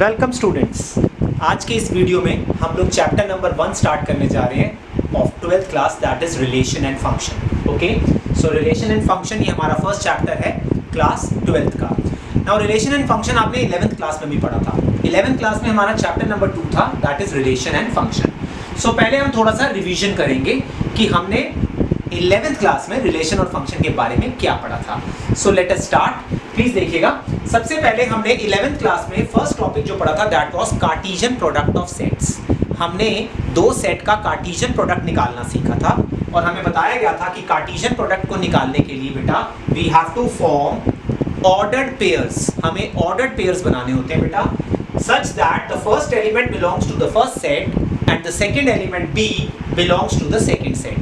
Welcome students. आज के इस वीडियो में हम लोग चैप्टर नंबर 1 स्टार्ट करने जा रहे हैं of 12th class, that is relation and function. Okay, so relation and function ये हमारा फर्स्ट चैप्टर है क्लास 12th का। नाउ रिलेशन एंड फंक्शन आपने 11th क्लास में भी पढ़ा था। 11th क्लास में हमारा चैप्टर नंबर 2 था, that is relation and function. So पहले हम थोड़ा सा रिविजन करेंगे कि हमने 11th क्लास में रिलेशन और फंक्शन के बारे में क्या पढ़ा था। So let us start. Please देखिएगा, सबसे पहले हमने 11th क्लास में फर्स्ट टॉपिक जो पढ़ा था that was Cartesian product of sets. हमने दो सेट का कार्टेशियन प्रोडक्ट निकालना सीखा था और हमें बताया गया था कि कार्टेशियन प्रोडक्ट को निकालने के लिए बेटा we have to form ordered pairs. हमें ऑर्डर्ड पेयर्स बनाने होते हैं बेटा, such that the first element belongs to the first set and the second element B belongs to the second set.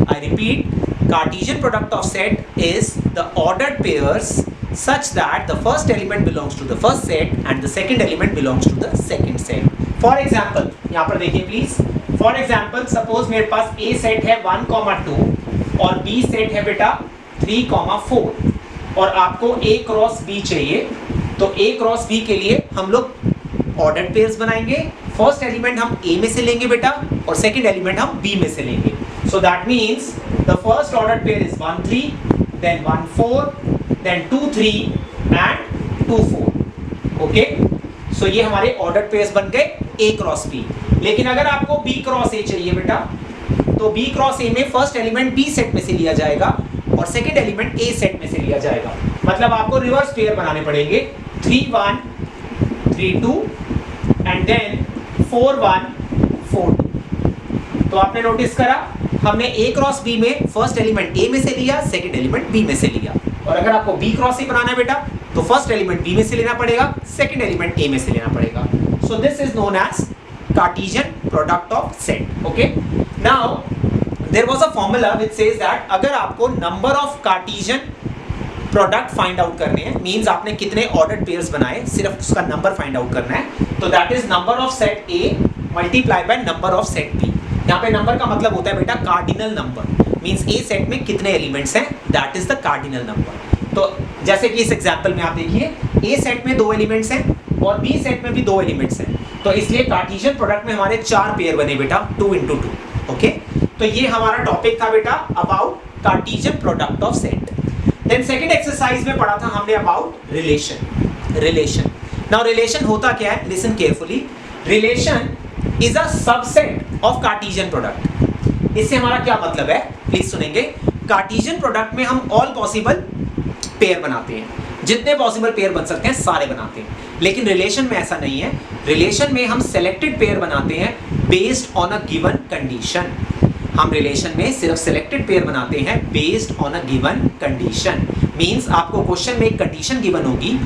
I repeat, Cartesian product of set is the ordered pairs such that the first element belongs to the first set and the second element belongs to the second set. For example, यहाँ पर देखिए please. For example, suppose मेरे पास A set है 1,2 और B set है बेटा 3,4 और आपको A क्रॉस B चाहिए, तो A क्रॉस B के लिए हम लोग ऑर्डर्ड पेयर्स बनाएंगे। फर्स्ट एलिमेंट हम A में से लेंगे बेटा और सेकंड एलिमेंट हम B में से लेंगे। So that means the first ordered pair is 1 3, then 1 4, then 2 3 and 2 4। Okay, so ये हमारे ऑर्डर्ड पेयर्स बन गए A क्रॉस B। लेकिन अगर आपको B क्रॉस A चाहिए बेटा, तो B क्रॉस A में फर्स्ट एलिमेंट B सेट में से लिया जाएगा और सेकंड एलिमेंट A सेट में से लिया जाएगा। मतलब आपको रिवर्स पेयर बनाने पड़ेंगे, 3 1 3 2 एंड देन 4 1 4 2। तो आपने नोटिस करा हमने A क्रॉस B में फर्स्ट एलिमेंट A में से लिया, सेकंड एलिमेंट B में से लिया। और अगर आपको B क्रॉस C बनाना है बेटा तो फर्स्ट एलिमेंट B में से लेना पड़ेगा, सेकंड एलिमेंट A में से लेना पड़ेगा। So this is known as Cartesian product of set. Okay, now there was a formula which says that अगर आपको number of Cartesian product find out करने हैं, मींस आपने कितने ऑर्डर्ड पेयर्स बनाए, सिर्फ उसका नंबर फाइंड आउट करना है, तो that is number of set A multiply by number of set B। यहाँ पे नंबर का मतलब होता है बेटा cardinal number, means A set में कितने एलिमेंट्स हैं, that is the cardinal number. तो जैसे कि इस एग्जांपल में आप देखिए A सेट में 2 एलिमेंट्स हैं और B सेट में भी 2 एलिमेंट्स हैं, तो इसलिए कार्टेशियन प्रोडक्ट में हमारे 4 पेयर बने बेटा, 2 × 2। ओके, तो ये हमारा टॉपिक था बेटा about Cartesian product of set. Then second exercise में पढ़ा था हमने अबाउट रिलेशन। नाउ रिलेशन होता क्या है, listen carefully. Relation is a subset of Cartesian product. इससे हमारा क्या मतलब है, प्लीज सुनेंगे। कार्टेशियन प्रोडक्ट में हम ऑल पॉसिबल पेयर बनाते हैं, जितने पॉसिबल पेयर बन सकते हैं सारे बनाते हैं। लेकिन रिलेशन में ऐसा नहीं है। रिलेशन में हम सेलेक्टेड पेयर बनाते हैं based on a given condition. हम रिलेशन में सिर्फ सिलेक्टेड पेयर बनाते हैं based on a given condition. Means आपको क्वेश्चन में एक कंडीशन गिवन होगी,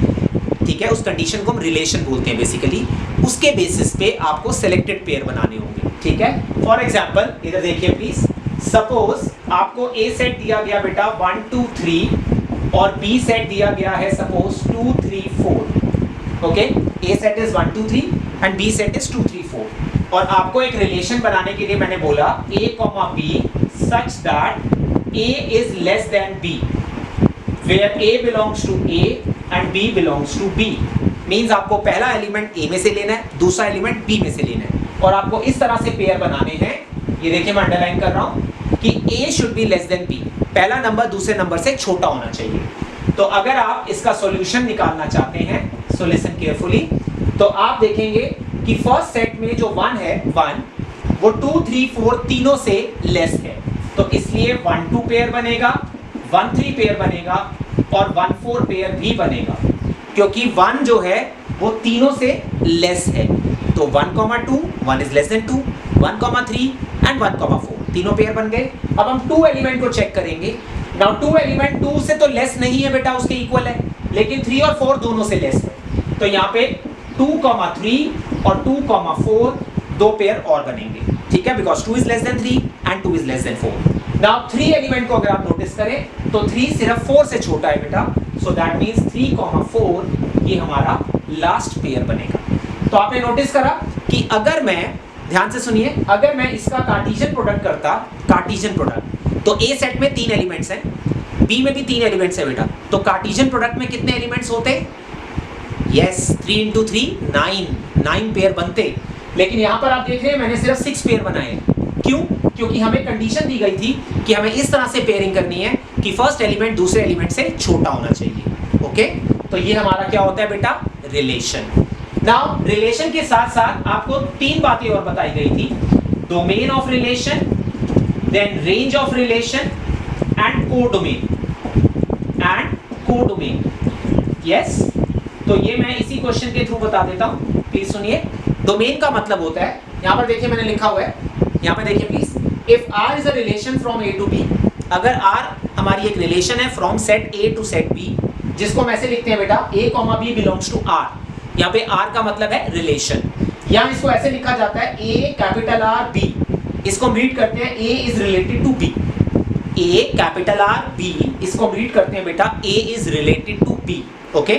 ठीक है, उस कंडीशन को हम रिलेशन बोलते हैं बेसिकली। उसके बेसिस पे आपको सिलेक्टेड पेयर बनाने होंगे, ठीक है। फॉर एग्जांपल इधर देखिए प्लीज, सपोज आपको A सेट दिया गया बेटा 1 2 3 और B सेट दिया गया है suppose 2 3 4। Okay, A set is 1 2 3 and B set is 2 3 4 और आपको एक रिलेशन बनाने के लिए मैंने बोला A, B such that A is less than B where A belongs to A and B belongs to B। Means आपको पहला एलिमेंट A में से लेना है, दूसरा एलिमेंट B में से लेना है और आपको इस तरह से पेयर बनाने हैं। ये देखिए मैं अंडरलाइन कर रहा हूं कि A should be less than B, पहला नंबर दूसरे नंबर से छोटा होना चाहिए। तो अगर आप इसका सॉल्यूशन निकालना चाहते हैं, सो लिसन केयरफुली, तो आप देखेंगे कि फर्स्ट सेट में जो 1 है 1, वो 2 3 4 तीनों से लेस है, तो इसलिए 1 2 पेयर बनेगा, 1 3 पेयर बनेगा और 1 4 पेयर भी बनेगा, क्योंकि 1 जो है वो तीनों से लेस है। तो 1 2 1 इज लेस देन 2, 1 3 एंड 1 4 तीनों पेयर बन गए। अब हम 2 एलिमेंट को चेक करेंगे। नाउ 2 एलिमेंट 2 से तो लेस नहीं है बेटा, उसके इक्वल है, लेकिन 3 और 4 दोनों से लेस है। तो यहाँ पे 2 3 और 2 4 दो पेयर और बनेंगे, ठीक है, because 2 is less than 3 and 2 is less than 4। Now 3 element को अगर आप नोटिस करें तो 3 सिर्फ 4 से छोटा है बेटा, सो दैट मींस 3 4 ये हमारा लास्ट पेयर बनेगा। तो आपने नोटिस करा कि अगर मैं, ध्यान से सुनिए, अगर मैं इसका कार्टेशियन प्रोडक्ट करता, कार्टेशियन प्रोडक्ट, तो A सेट में 3 एलिमेंट्स हैं, B में भी 3 एलिमेंट्स है बेटा, तो कार्टेशियन प्रोडक्ट में कितने एलिमेंट्स होते, यस 3 इंटू 3 9 पेयर बनते, लेकिन यहाँ पर आप देख रहे हैं मैंने सिर्फ 6 पेयर बनाए हैं। क्यों? क्योंकि हमें कंडीशन दी गई थी कि हमें इस तरह से पेयरिंग करनी है कि फर्स्ट एलिमेंट दूसरे एलिमेंट से छोटा होना चाहिए। ओके, तो ये हमारा क्या होता है बेटा, रिलेशन। नाउ रिलेशन के साथ साथ आपको 3 बातें और बताई गई थी, domain of relation, then range of relation and codomain yes. तो ये मैं इसी क्वेश्चन के थ्रू बता देता हूं, प्लीज सुनिए। डोमेन का मतलब होता है, यहां पर देखिए मैंने लिखा हुआ है, यहां पर देखिए please, if R is a relation from A to B, अगर R हमारी एक रिलेशन है from set A to set B, जिसको हम ऐसे लिखते हैं बेटा A, B belongs to R। यहाँ पे R का मतलब है रिलेशन, यहाँ इसको ऐसे लिखा जाता है A कैपिटल R B, इसको हम रीड करते हैं A is related to B, A capital R B, इसको हम रीड करते हैं बेटा A is related to B। Okay,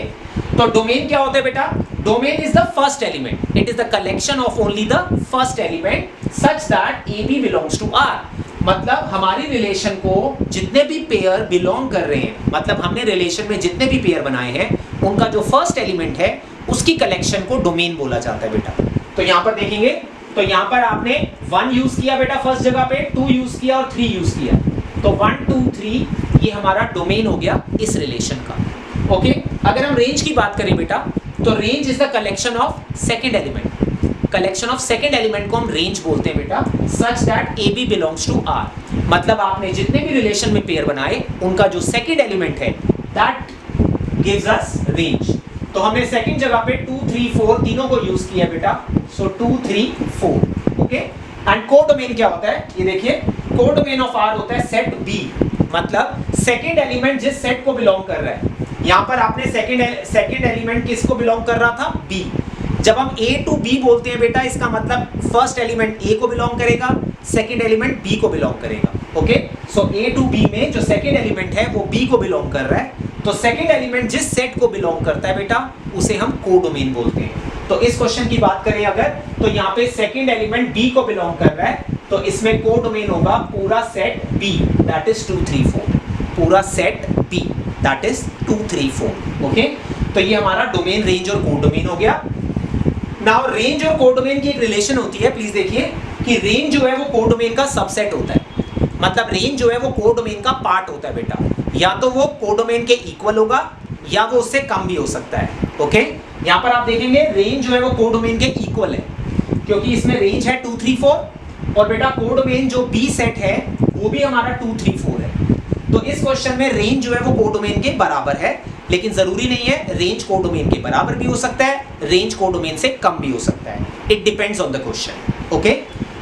तो डोमेन क्या होता है बेटा, domain is the first element, it is the collection of only the first element such that AB belongs to R। मतलब हमारी रिलेशन को जितने भी पेयर बिलोंग कर रहे हैं, मतलब हमने रिलेशन में जितने भी पेयर बनाए हैं, उनका जो फर्स्ट एलिमेंट है उसकी कलेक्शन को डोमेन बोला जाता है बेटा। तो यहाँ पर देखेंगे, तो यहाँ पर आपने 1 यूज किया बेटा फर्स्ट जगह पे, 2 यूज किया और 3 यूज किया, तो 1 2 3 ये हमारा डोमेन हो गया इस रिलेशन का। ओके, अगर हम रेंज की बात करें बेटा, तो range is the collection of second element, collection of second element को हम रेंज बोलते हैं बेटा, such that AB belongs to R। मतलब आपने जितने भी रिलेशन में पेयर बनाए, उनका जो सेकंड एलिमेंट है दैट गिव्स अस रेंज। तो हमने सेकंड जगह पे 2 3 4 तीनों को यूज किया बेटा, सो 2 3 4। ओके, एंड कोडोमेन क्या होता है, ये देखिए, कोडोमेन ऑफ R होता है सेट B, मतलब सेकंड एलिमेंट जिस सेट को बिलोंग कर रहा है। यहाँ पर आपने सेकंड एलिमेंट किसको बिलोंग कर रहा था, B। जब हम A टू B बोलते हैं बेटा, इसका मतलब फर्स्ट एलिमेंट A को बिलोंग करेगा, सेकंड एलिमेंट B को बिलोंग करेगा। Okay, so A to B में जो सेकंड एलिमेंट है वो B को बिलोंग कर रहा है, तो सेकंड एलिमेंट जिस सेट को बिलोंग करता है बेटा, उसे हम कोडोमेन बोलते हैं। तो इस क्वेश्चन की बात करें अगर, तो यहाँ पे सेकंड एलिमेंट B को बिलोंग कर रहा है, तो इसमें कोडोमेन होगा पूरा सेट B, दैट इज 2 3 4, पूरा set B that is 2 3 4। Okay, तो ये हमारा डोमेन, रेंज और कोडोमेन हो गया। नाउ रेंज और कोडोमेन की एक रिलेशन होती है, प्लीज देखिए कि रेंज जो है वो कोडोमेन का सबसेट होता है, मतलब रेंज जो है वो कोडोमेन का पार्ट होता है बेटा, या तो वो कोडोमेन के इक्वल होगा या वो उससे कम भी हो सकता है। ओके, यहाँ पर आप देखेंगे रेंज जो है वो कोडोमेन के इक्वल है, क्योंकि इसमें रेंज है 2 3 4, और बेटा कोडोमेन जो B सेट है वो भी हमारा 2 3 4 है। तो इस क्वेश्चन में रेंज जो है वो कोडोमेन के बराबर है, लेकिन जरूरी नहीं है, रेंज कोडोमेन के बराबर भी हो सकता है, रेंज कोडोमेन से कम भी हो सकता है, it depends on the question. Okay,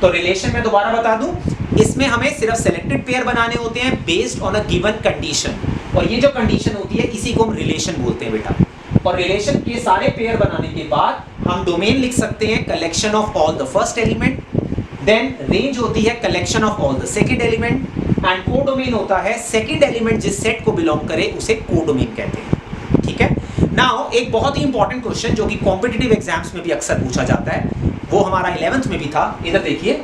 तो रिलेशन में दोबारा बता दूं, इसमें हमें सिर्फ सेलेक्टेड पेयर बनाने होते हैं based on a given condition, और ये जो कंडीशन होती है इसी को हम रिलेशन बोलते हैं बेटा। और रिलेशन के सारे पेयर बनाने के बाद हम डोमेन लिख सकते हैं collection of all the first element, then range होती है collection of all the second element, and codomain होता है सेकंड एलिमेंट जिस सेट को बिलोंग करे उसे कोडोमेन कहते हैं। ठीक है, नाउ एक बहुत ही इंपॉर्टेंट क्वेश्चन जो कि कॉम्पिटिटिव एग्जाम्स में भी अक्सर पूछा जाता है, वो हमारा 11th में भी था। इधर देखिए,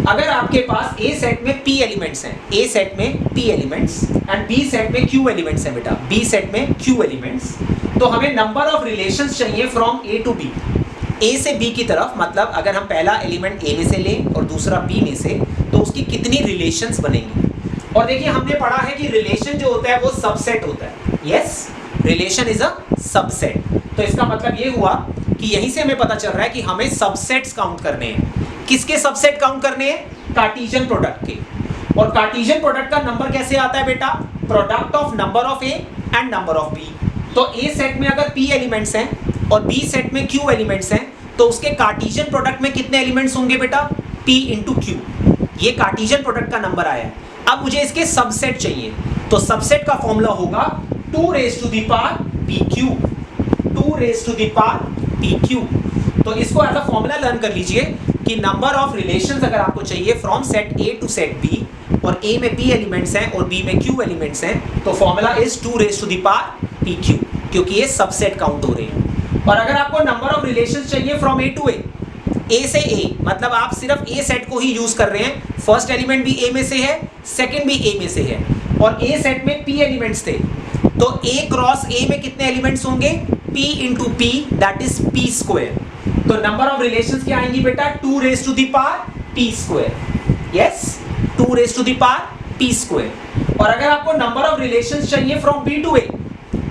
अगर आपके पास A सेट में P एलिमेंट्स हैं, A सेट में P elements and B set में Q एलिमेंट्स हैं बेटा, B सेट में Q एलिमेंट्स, तो हमें नंबर ऑफ रिलेशंस चाहिए from A to B, A से B की तरफ। मतलब अगर हम पहला एलिमेंट A में से लें और दूसरा B में से, तो उसकी कितनी रिलेशंस बनेंगी। और देखिए हमने पढ़ा है कि रिलेशन जो होता है वो सबसेट होता है। Yes, relation is a subset. तो इसका मतलब ये हुआ कि यहीं से हमें पता चल रहा है कि हमें सबसेट्स काउंट करने हैं। किसके सबसेट काउंट करने हैं, कार्टेशियन प्रोडक्ट के। और कार्टेशियन प्रोडक्ट का नंबर कैसे आता है बेटा, product of number of A and number of B. तो ए सेट में अगर p एलिमेंट्स हैं और b सेट में q एलिमेंट्स हैं, तो उसके कार्टेशियन प्रोडक्ट में कितने एलिमेंट्स होंगे बेटा, p इंटू क्यू। ये कार्टेशियन प्रोडक्ट का नंबर आया है। अब मुझे इसके सबसेट चाहिए, तो सबसेट का फॉर्मूला होगा 2 raise to the power pq, 2 raise to the power pq। तो इसको एज अ फॉर्मूला लर्न कर लीजिए कि नंबर ऑफ रिलेशंस अगर आपको चाहिए from set A to set B, और A में P एलिमेंट्स हैं और B में Q एलिमेंट्स हैं, तो formula is 2 raise to the power PQ, क्योंकि ये सबसेट काउंट हो रहे हैं। और अगर आपको नंबर ऑफ रिलेशंस चाहिए फ्रॉम A टू A से A, मतलब आप सिर्फ A सेट को ही यूज कर रहे हैं, फर्स्ट एलिमेंट भी A में से है, सेकंड भी A में से है, और A सेट में P एलिमेंट्स थे, तो A क्रॉस A में कितने एलिमेंट्स होंगे, p into p that is p square. तो नंबर ऑफ रिलेशंस क्या आएंगी बेटा 2 raise to the power p square. Yes 2 raise to the power p square. और अगर आपको नंबर ऑफ रिलेशंस चाहिए from b to a,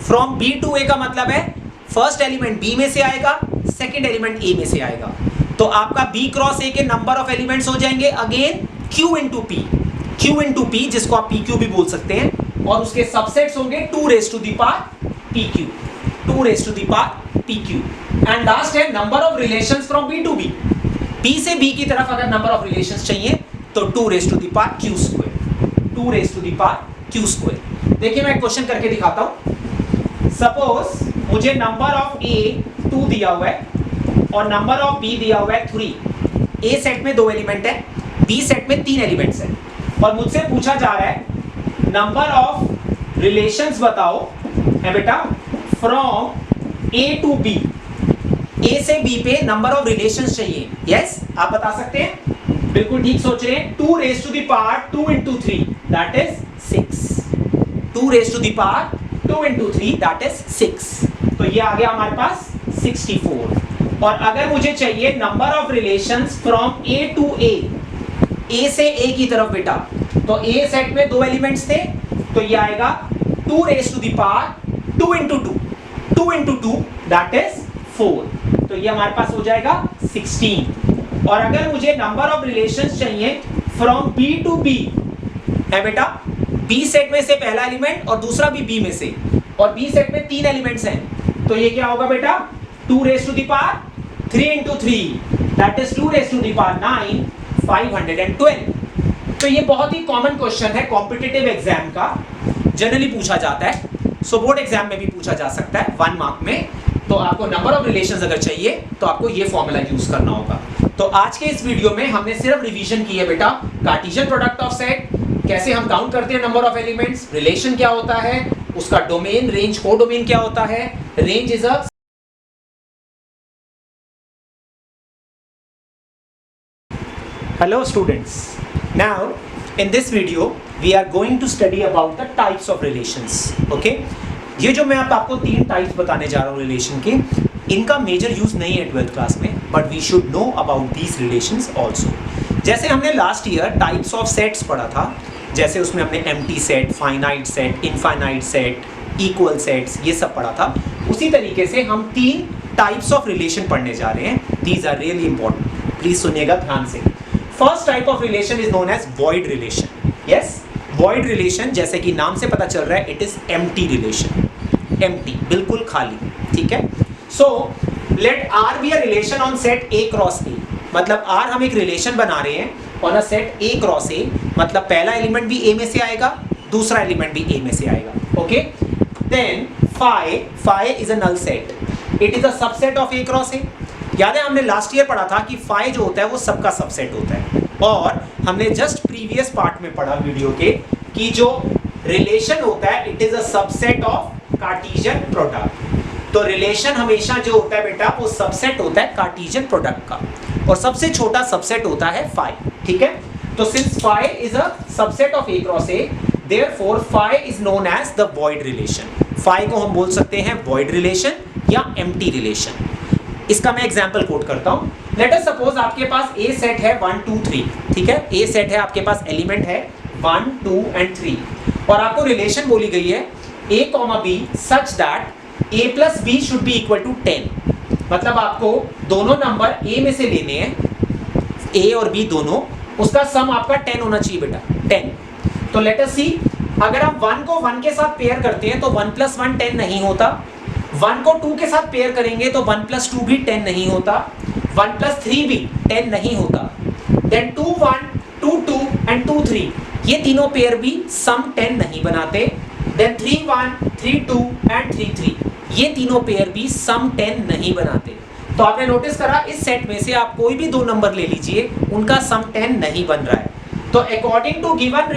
from b to a का मतलब है फर्स्ट एलिमेंट b में से आएगा, सेकंड एलिमेंट a में से आएगा। तो आपका b क्रॉस a के नंबर ऑफ एलिमेंट्स हो जाएंगे again q into p, q into p जिसको आप pq भी बोल सकते हैं, और उसके सबसेट्स होंगे 2 raise to the power pq, 2 raise to the power pq। And last है number of relations from b to b, b से b की तरफ अगर नंबर ऑफ रिलेशंस चाहिए तो 2 raise to the power q square, 2 raise to the power q square. देखिए मैं question करके दिखाता हूं। सपोज मुझे नंबर ऑफ a 2 दिया हुआ है और नंबर ऑफ b दिया हुआ है 3। a सेट में 2 एलिमेंट है, b सेट में 3 एलिमेंट्स है, और मुझसे पूछा जा रहा है नंबर ऑफ रिलेशंस बताओ है बेटा from a to b, a से b पे नंबर ऑफ रिलेशंस चाहिए। यस आप बता सकते हैं, बिल्कुल ठीक सोच रहे हैं। 2 raise to the power 2 into 3 that is 6, 2 raise to the power 2 into 3 that is 6। तो ये आ गया हमारे पास 64। और अगर मुझे चाहिए number of relations from a to a से a की तरफ बेटा, तो a सेट में 2 एलिमेंट्स थे, तो ये आएगा 2 raise to the power 2 into 2, 2 into 2 that is 4। तो ये हमारे पास हो जाएगा 16। और अगर मुझे नंबर ऑफ रिलेशंस चाहिए फ्रॉम b टू b है बेटा, b सेट में से पहला एलिमेंट और दूसरा भी b में से, और b सेट में 3 एलिमेंट्स हैं, तो ये क्या होगा बेटा 2 raise to the power 3 into 3 that is 2 raise to the power 9, 512। तो ये बहुत ही कॉमन क्वेश्चन है, कॉम्पिटिटिव एग्जाम का जनरली पूछा जाता है, सो बोर्ड एग्जाम में भी पूछा जा सकता है 1 मार्क में। तो आपको नंबर ऑफ रिलेशंस अगर चाहिए तो आपको ये फॉर्मूला यूज करना होगा। तो आज के इस वीडियो में हमने सिर्फ रिवीजन की है बेटा, कार्टेशियन प्रोडक्ट ऑफ सेट, कैसे हम काउंट करते हैं नंबर ऑफ एलिमेंट्स, रिलेशन क्या होता है, उसका डोमेन, रेंज, कोडोमेन क्या होता है। Range is a Hello students, now in this video we are going to study about the types of relations. Okay, ये जो मैं आपको 3 टाइप्स बताने जा रहा हूँ रिलेशन के, इनका मेजर यूज नहीं है 12th क्लास में, but we should know about these relations also. जैसे हमने last year types of sets पढ़ा था, जैसे उसमें हमने empty set, finite set, infinite set, equal sets, ये सब पढ़ा था। उसी तरीके से हम 3 टाइप्स ऑफ रिलेशन पढ़ने जा रहे हैं। These are really important, please सुनिएगा ध्यान से। First type of relation is known as void relation. Yes, void relation जैसे कि नाम से पता चल रहा है, it is empty relation, empty, बिल्कुल खाली। ठीक है, so let R be a relation on set A cross A, मतलब आर हम एक रिलेशन बना रहे हैं on a set A cross A, मतलब पहला एलिमेंट भी ए में से आएगा, दूसरा एलिमेंट भी ए में से आएगा। Okay, then phi is a null set, it is a subset of A cross A. याद है हमने लास्ट ईयर पढ़ा था कि फाई जो होता है वो सबका सबसेट होता है, और हमने जस्ट प्रीवियस पार्ट में पढ़ा वीडियो के कि जो रिलेशन होता है it is a subset of Cartesian product. तो रिलेशन हमेशा जो होता है बेटा वो सबसेट होता है कार्टेशियन प्रोडक्ट का, और सबसे छोटा सबसेट होता है फाई। ठीक है, तो since phi is a subset of A cross A, therefore phi is known as the void relation. Phi को हम बोल सकते हैं वॉइड रिलेशन या एम्प्टी रिलेशन। इसका मैं एग्जांपल कोट करता हूं। लेट अस सपोज आपके पास ए सेट है 1 2 3, ठीक है, ए सेट है, आपके पास एलिमेंट है 1 2 एंड 3, और आपको रिलेशन बोली गई है a b such that a plus b should be equal to 10। मतलब आपको दोनों नंबर a में से लेने हैं, a और b दोनों, उसका सम आपका 10 होना चाहिए बेटा, 10। तो लेट अस सी, अगर हम 1 को 1 के साथ पेयर करते हैं तो 1 प्लस 1 10 नहीं होता, 1 को 2 के साथ पेयर करेंगे तो 1 प्लस 2 भी 10 नहीं होता, 1 प्लस 3 भी 10 नहीं होता, देन 2 1 2 2 एंड 2 3, ये तीनों पेयर भी सम 10 नहीं बनाते, देन 3 1 3 2 एंड 3 3, ये तीनों पेयर भी सम 10 नहीं बनाते। तो आपने नोटिस करा इस सेट में से आप कोई भी 2 नंबर ले लीजिए, उनका सम 10 नहीं बन रहा है। तो अकॉर्डिंग टू गिवन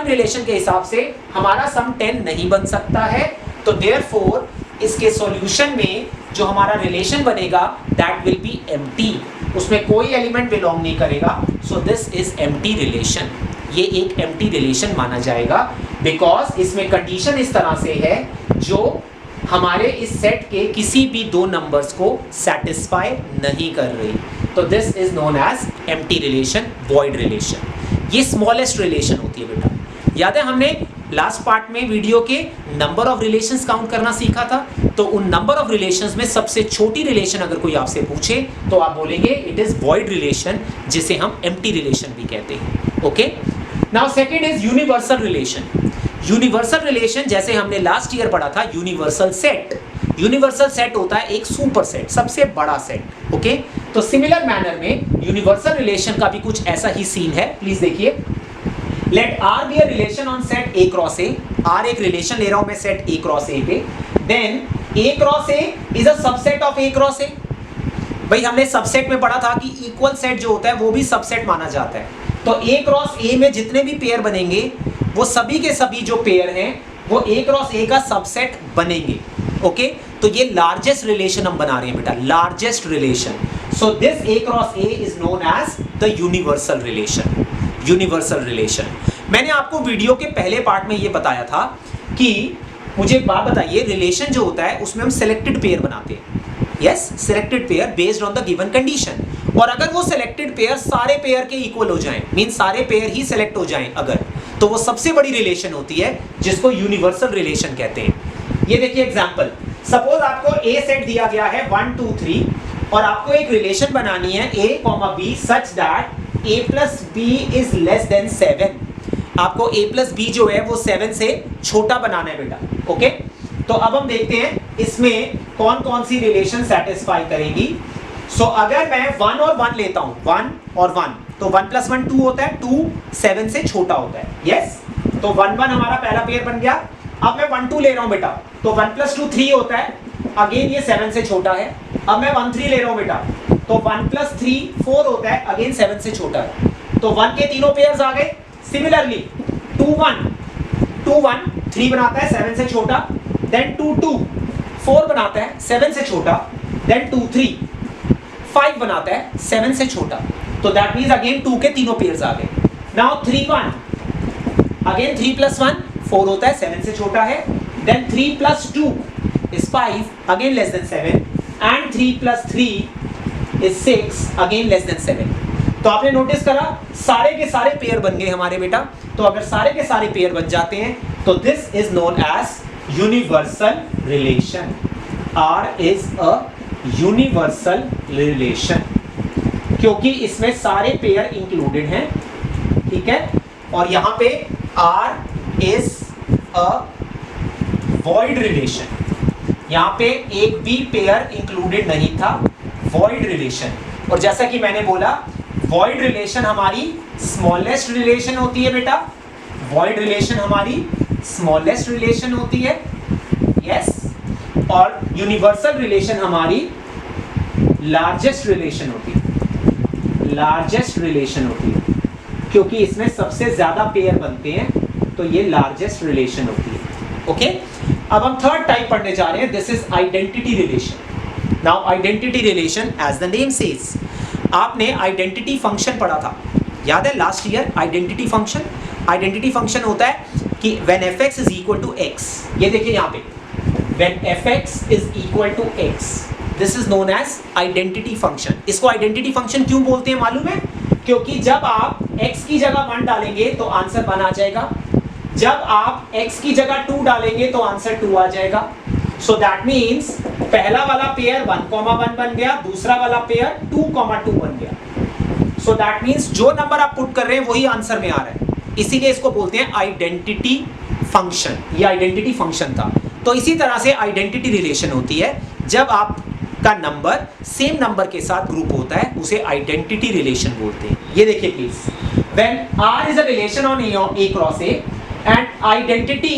रिलेशन के हिसाब से हमारा सम 10 नहीं बन सकता है। तो देयरफॉर इसके सॉल्यूशन में जो हमारा रिलेशन बनेगा दैट विल बी एम्प्टी, उसमें कोई एलिमेंट बिलोंग नहीं करेगा। सो दिस इज एम्प्टी रिलेशन, ये एक एम्प्टी रिलेशन माना जाएगा, बिकॉज इसमें कंडीशन इस तरह से है जो हमारे इस सेट के किसी भी दो नंबर्स को सेटिस्फाई नहीं कर रही, तो this is known as empty relation, void relation. ये स्मॉलेस्ट रिलेशन होती है बेटा। याद है हमने लास्ट पार्ट में वीडियो के नंबर ऑफ रिलेशंस काउंट करना सीखा था, तो उन नंबर ऑफ रिलेशंस में सबसे छोटी रिलेशन अगर कोई आपसे पूछे तो आप बोलेंगे इट इज वॉइड रिलेशन, जिसे हम एम्प्टी रिलेशन भी कहते हैं। Okay, now second is universal relation. Universal relation जैसे हमने लास्ट ईयर पढ़ा था, यूनिवर्सल सेट। यूनिवर्सल सेट होता है एक सुपर सेट, सबसे बड़ा सेट। ओके, तो सिमिलर मैनर में यूनिवर्सल रिलेशन का भी कुछ ऐसा ही सीन है। प्लीज देखिए, late R be a relation on set A cross A। R एक रिलेशन ले रहा हूं मैं सेट A cross A पे, then A cross A is a subset of A cross A। भाई हमने सबसेट में पढ़ा था कि इक्वल सेट जो होता है वो भी सबसेट माना जाता है। तो A cross A में जितने भी पेयर बनेंगे वो सभी के सभी जो पेयर हैं वो A cross A का सबसेट बनेंगे। ओके, तो ये लार्जेस्ट रिलेशन हम बना रहे हैं बेटा, largest relation. So this A cross A is known as the universal relation। Universal relation. मैंने आपको वीडियो के पहले पार्ट में ये बताया था कि मुझे एक बात बताइए, रिलेशन जो होता है उसमें हम सिलेक्टेड पेयर बनाते हैं। Yes, selected pair based on the given condition. और अगर वो सिलेक्टेड पेयर सारे पेयर के इक्वल हो जाएं, मीन सारे पेयर ही सिलेक्ट हो जाएं अगर, तो वो सबसे बड़ी रिलेशन होती है जिसको यूनिवर्सल रिलेशन कहते हैं। ये देखिए एग्जांपल, सपोज आपको ए सेट दिया गया है 1 2 3 और आपको एक रिलेशन बनानी है A, B such that A plus B is less than 7। आपको A plus B जो है वो 7 से छोटा बनाना है बेटा। ओके, तो अब हम देखते हैं इसमें कौन कौन सी रिलेशन सेटिस्फाई करेगी। सो अगर मैं 1 और 1 लेता हूं, 1 और 1, तो 1 plus 1 2 होता है, 2 7 से छोटा होता है। यस, तो 1 1 हमारा पहला पेयर बन गया। अब मैं 1 2 ले रहा हूं बेटा, तो 1 plus 2 3 होता है, अगेन ये 7 से छोटा है। अब मैं 1 3 ले रहा हूं बेटा, तो 1 plus 3 4 होता है, अगेन 7 से छोटा है। तो 1 के तीनों पेयर्स आ गए। सिमिलरली 2 1 2 1 3 बनाता है 7 से छोटा, देन 2 2 4 बनाता है 7 से छोटा, देन 2 3 5 बनाता है 7 से छोटा। तो दैट मींस अगेन 2 के तीनों पेयर्स आ गए। नाउ 3 1, अगेन 3 plus 1 4 होता है, 7 से छोटा है, then 3 plus 2 is 5, again less than 7, and 3 plus 3 is 6, again less than 7। तो आपने नोटिस करा सारे के सारे पेयर बन गए हमारे बेटा। तो अगर सारे के सारे पेयर बन जाते हैं तो this is known as universal relation. R is a universal relation क्योंकि इसमें सारे पेयर इंक्लूडेड हैं, ठीक है। और यहां पे R is a void relation, यहां पे एक भी पेयर इंक्लूडेड नहीं था, वॉइड रिलेशन। और जैसा कि मैंने बोला वॉइड रिलेशन हमारी स्मॉलेस्ट रिलेशन होती है बेटा, वॉइड रिलेशन हमारी स्मॉलेस्ट रिलेशन होती है। यस, और यूनिवर्सल रिलेशन हमारी लार्जेस्ट रिलेशन होती है, लार्जेस्ट रिलेशन होती है क्योंकि इसमें सबसे ज्यादा पेयर बनते हैं, तो ये लार्जेस्ट रिलेशन होती है। ओके, अब हम थर्ड टाइप पढ़ने जा रहे हैं, this is identity relation. Now identity relation as the name says, आपने आइडेंटिटी फंक्शन पढ़ा था, याद है last year. Identity function, identity function होता है कि when fx is equal to x, ये देखिए यहाँ पे when fx is equal to x, this is known as identity function. इसको आइडेंटिटी फंक्शन क्यों बोलते हैं मालूम है? क्योंकि जब आप x की जगह 1 डालेंगे तो आंसर 1 आ जाएगा, जब आप x की जगह 2 डालेंगे तो आंसर 2 आ जाएगा। सो दैट मीन्स पहला वाला पेयर 1,1 बन गया, दूसरा वाला पेयर 2,2 बन गया। सो दैट मीन्स जो नंबर आप पुट कर रहे हैं वही आंसर में आ रहा है, इसीलिए इसको बोलते हैं आइडेंटिटी फंक्शन। ये आइडेंटिटी फंक्शन था। तो इसी तरह से आइडेंटिटी रिलेशन होती है, जब आपका नंबर सेम नंबर के साथ ग्रुप होता है उसे आइडेंटिटी रिलेशन बोलते हैं। ये देखिए please, when R is a relation on A cross A and identity,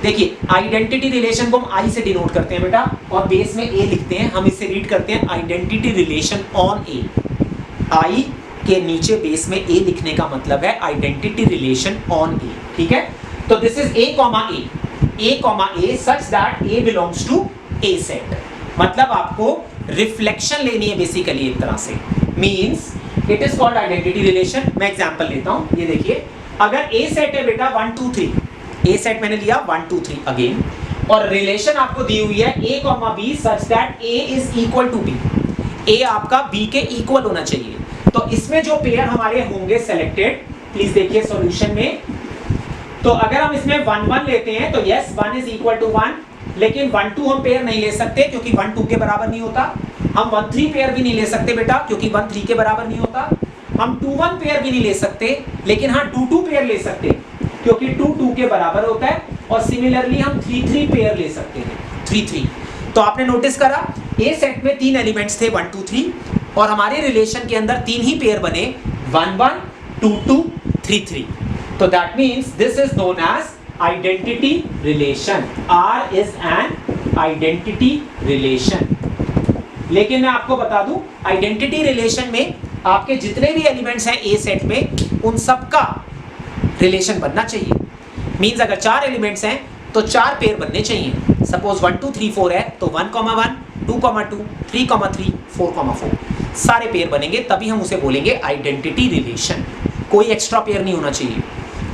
देखिए आइडेंटिटी रिलेशन को हम I से डिनोट करते हैं बेटा, और बेस में A लिखते हैं, हम इसे रीड करते हैं identity relation on A। I के नीचे बेस में A लिखने का मतलब है आइडेंटिटी रिलेशन ऑन A, ठीक है। तो this is A, A such that A belongs to A set. मतलब आपको रिफ्लेक्शन लेनी है बेसिकली एक तरह से, means it is called identity relation. मैं एग्जांपल लेता हूं, ये देखिए अगर A सेट है बेटा 1 2 3, A सेट मैंने लिया 1 2 3 अगेन, और रिलेशन आपको दी हुई है a, b such that a is equal to b, a आपका b के इक्वल होना चाहिए। तो इसमें जो पेयर हमारे होंगे सेलेक्टेड, प्लीज देखिए सॉल्यूशन में, तो अगर हम इसमें 1 1 लेते हैं तो यस 1 इज इक्वल टू 1, लेकिन 1 2 हम पेयर नहीं ले सकते क्योंकि 1 2 के बराबर नहीं होता। हम 1 3 पेयर भी नहीं ले सकते बेटा क्योंकि 1 3 के बराबर नहीं होता। हम 2 1 पेयर भी नहीं ले सकते, लेकिन हाँ 2 2 पेयर ले सकते क्योंकि 2 2 के बराबर होता है। और सिमिलरली हम 3 3 पेयर ले सकते हैं, 3 3। तो आपने नोटिस करा ए सेट में 3 एलिमेंट्स थे 1 2 3 और हमारे रिलेशन के अंदर 3 ही पेयर बने 1 1 2 2 3 3। तो that means this is known as identity relation. R is an identity relation. लेकिन मैं आपको बता दूं आइडेंटिटी रिलेशन में आपके जितने भी एलिमेंट्स हैं ए सेट में उन सब का रिलेशन बनना चाहिए। मींस अगर 4 एलिमेंट्स हैं तो 4 पेयर बनने चाहिए। सपोज 1 2 3 4 है तो 1 1 2 2 3 3 4 4 सारे पेयर बनेंगे, तभी हम उसे बोलेंगे आइडेंटिटी रिलेशन। कोई एक्स्ट्रा पेयर नहीं होना चाहिए,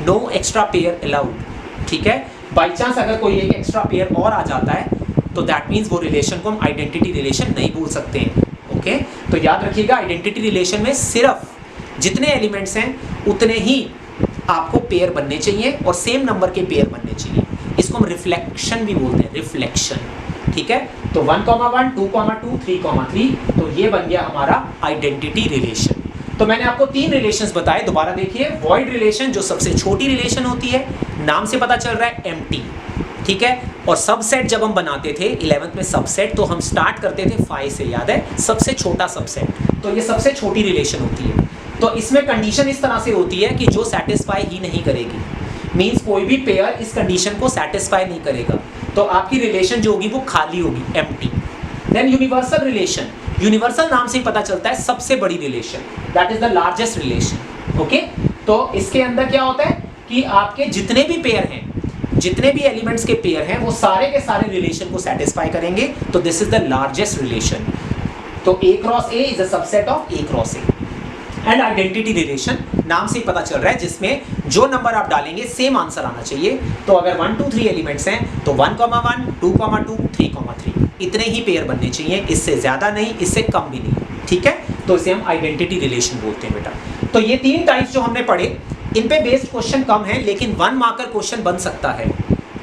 नो एक्स्ट्रा पेयर अलाउड, ठीक है। बाई चांस अगर कोई एक एक्स्ट्रा पेयर और आ जाता है तो दैट मीन्स वो रिलेशन को हम आइडेंटिटी रिलेशन नहीं बोल सकते हैं, ओके। तो याद रखिएगा आइडेंटिटी रिलेशन में सिर्फ जितने एलिमेंट्स हैं उतने ही आपको पेयर बनने चाहिए और सेम नंबर के पेयर बनने चाहिए। इसको हम रिफ्लेक्शन भी बोलते हैं, रिफ्लेक्शन, ठीक है। तो 1 1 2 2 3 3, तो ये बन गया हमारा आइडेंटिटी रिलेशन। तो मैंने आपको 3 रिलेशंस बताए, दोबारा देखिए। वॉइड रिलेशन जो सबसे छोटी रिलेशन होती है, नाम से पता चल रहा है एम्प्टी, ठीक है। और सबसेट जब हम बनाते थे 11th में सबसेट, तो हम स्टार्ट करते थे 5 से, याद है, सबसे छोटा सबसेट। तो ये सबसे छोटी रिलेशन होती है। तो इसमें कंडीशन इस तरह से होती है कि जो सेटिस्फाई ही नहीं करेगी, मींस कोई भी पेयर इस कंडीशन को सेटिस्फाई नहीं करेगा, तो आपकी रिलेशन जो होगी वो खाली होगी, empty. Then universal relation, universal नाम से ही पता चलता है सबसे बड़ी relation, that is the largest relation, okay. तो इसके अंदर क्या होता है कि आपके जितने भी पेयर हैं, जितने भी एलिमेंट्स के पेयर हैं, वो सारे के सारे रिलेशन को सेटिस्फाई करेंगे, तो this is the largest relation. तो A cross A is a subset of A cross A। And identity relation नाम से ही पता चल रहा है, जिसमें जो नंबर आप डालेंगे सेम आंसर आना चाहिए। तो अगर 1 2 3 एलिमेंट्स हैं तो 1 1 2 2 3 3 इतने ही पेयर बनने चाहिए, इससे ज्यादा नहीं, इससे कम भी नहीं, ठीक है। तो इसे हम आइडेंटिटी रिलेशन बोलते हैं बेटा। तो ये 3 टाइप्स जो हमने पढ़े, इन पे बेस्ड क्वेश्चन कम है, लेकिन 1 मार्कर क्वेश्चन बन सकता है,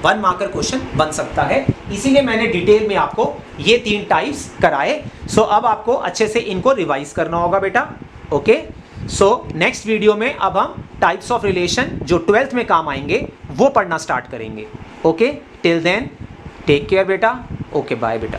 1 मार्कर क्वेश्चन बन सकता है, इसीलिए मैंने डिटेल में आपको ये 3 टाइप्स कराए। सो अब आपको अच्छे से इनको रिवाइज करना होगा बेटा, ओके। सो नेक्स्ट वीडियो में अब हम टाइप्स ऑफ रिलेशन जो 12th में काम आएंगे वो पढ़ना स्टार्ट करेंगे, okay. Till then take care बेटा, ओके, बाय बेटा।